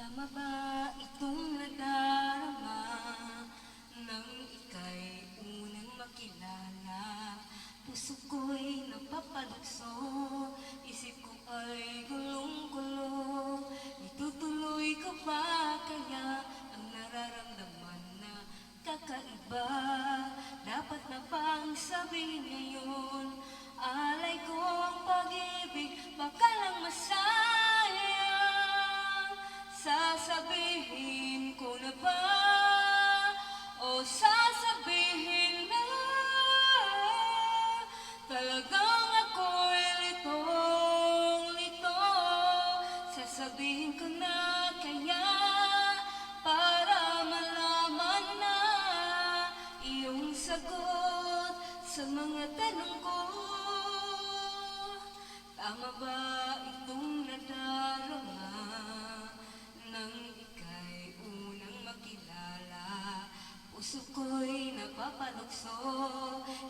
Tama ba itong nadarama nang ika'y unang makilala? Puso ko'y napapalukso, isip ko ay gulong-gulo. Itutuloy ko ba kaya ang nararamdaman na kakaiba? Dapat na bang sabihin ngayon? Alay ko ang pag-ibig, baka lang masayang. Sasabihin ko na ba o sasabihin na talagang ako'y litong-lito? Sasabihin ko na kaya para malaman na iyong sagot sa mga tanong ko. Tama ba itong nadarama nang ika'y unang makilala? Puso ko'y napapalukso,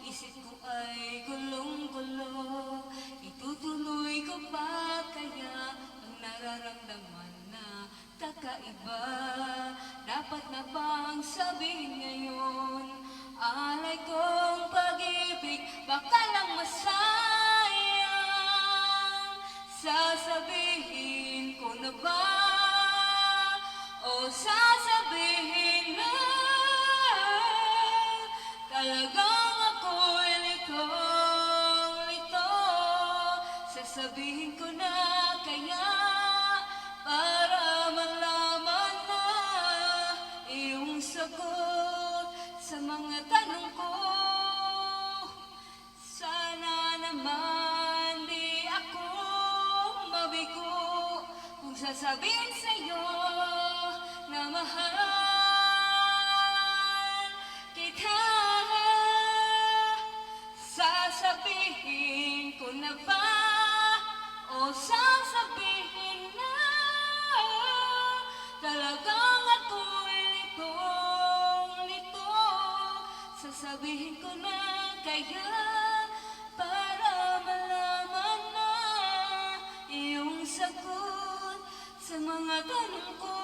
isip ko ay gulong-gulo. Itutuloy ko pa kaya ang nararamdaman na kakaiba? Dapat na bang sabihin ngayon? Alay kong pag-ibig, baka lang masayang. Sasabihin ko na ba o sasabihin na talagang ako'y litong-lito? Sasabihin ko na kaya para malaman na iyong sagot sa mga tanong ko. Sana naman di ako mabigo kung sasabihin sa'yo na mahal kita. Sasabihin ko na ba o sasabihin na talagang ako'y litong-lito? Sasabihin ko na kaya para malaman na iyong sagot sa mga tanong ko.